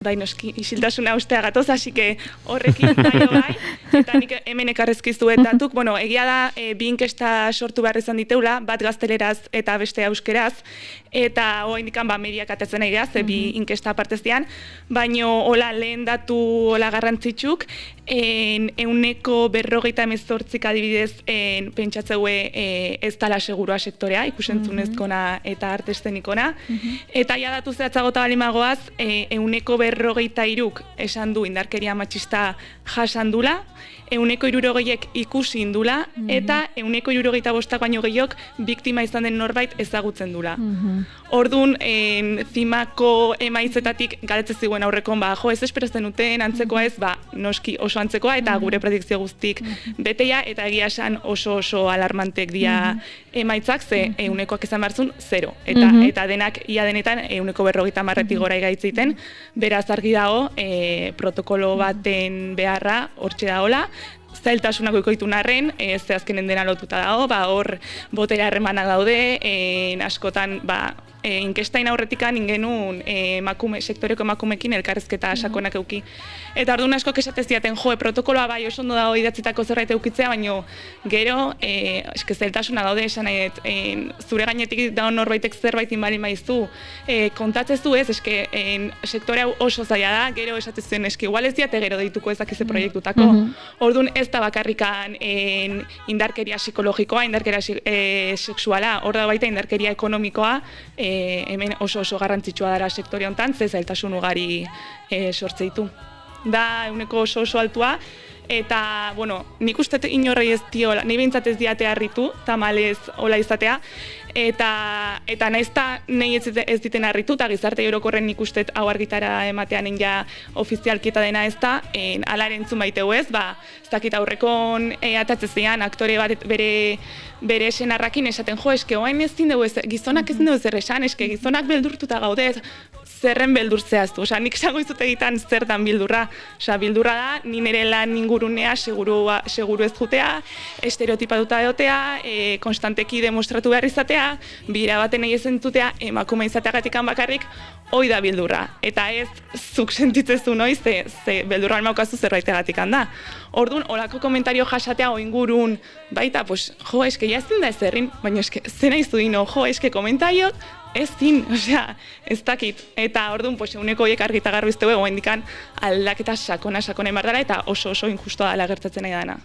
Bai, noski, isiltasuna ustea gatoz, así que horrekin bai, eta nik hemen ekarrezkizu datuk, bueno, egia da, bi inkesta sortu behar izan diteula, bat gazteleraz eta beste euskeraz, eta oraindik mediak atetzen nahi geaz, bi inkesta parteztian, baino hola lehen datu hola garrantzitsuk, 148 adibidez pentsatzeue ez dala segurua sektorea, ikusentzunezkona eta artestenikona, eta ja datu zehatzagota balimagoaz, 153 esan du indarkeria matxista jasan dula, 160 ikusi indula, eta 165 baino gehiok biktima izan den norbait ezagutzen dula. Orduan, zimako emaitzetatik galetzen ziguen aurrekon, jo, ez esperazten duten antzekoa ez, noski oso antzekoa, eta gure predikzio guztik beteia, eta egia esan oso alarmantek dira emaitzak, ze eunekoak izan barzun, 0. Eta denak, ia denetan, 150 gora igaitziten, beraz argi dago, protokolo baten beharra, hortxe dagoela, zailtasunak oikoitu narren, ze azkenen dena lotuta dago, hor botera harremanak daude, askotan, inkestain aurretikan ingenun sektoreko emakumekin elkarrezketa sakonak euki. Eta orduan askok esatez diaten, protokoloa bai oso ondo dago idatzitako zerbait eukitzea, baino gero, zailtasuna daude esan nahi, zure gainetik dago norbaitek zerbait inbalin baizu, kontatzezu ez, sektore hau oso zaila da, gero esatez zuen, igual ez diate gero deituko ezakize proiektutako. Orduan ez da bakarrikan indarkeria psikologikoa, indarkeria sexuala, hor da baita indarkeria ekonomikoa, hemen oso garrantzitsua dara sektore honetan, ze zailtasun ugari sortzeitu. Da, eguneko oso altua, eta, nik uste inorrei ez diola, nahi behintzat ez diate harritu, tamalez hola izatea, eta naizta nahi ez diten harritu, eta gizarte orokorren nik uste hau argitara ematean ja ofizialkieta dena ez da, alaren entzun baiteu ez, ez dakit aurrekon atatzezean, aktore bat bere senarrakin esaten, oain ez zindugu ez, gizonak ez zindugu zer esan, gizonak beldurtuta gaude, zerren beldurtzeaztu, nik esango izut egiten zertan bildurra, bildurra da, ni nire lan ingurunea seguru ez jutea, estereotipatuta egotea, konstanteki demostratu behar izatea, bira baten nahi ezentzutea, emakume izateagatikan bakarrik, hoi da bildurra, eta ez zuk sentitzezu noiz, ze beldurra almaukazu zerbaitegatik da. Orduan, olako komentario jasatea oingurun, baita, ja ez da ez errin, baina zena izu dino, komentariot, ez zin, ez dakit. Eta orduan, eguneko horiek argita garbizteu egoen dikan aldaketa sakona emar dela, eta oso injustoa dela gertatzen nahi dana.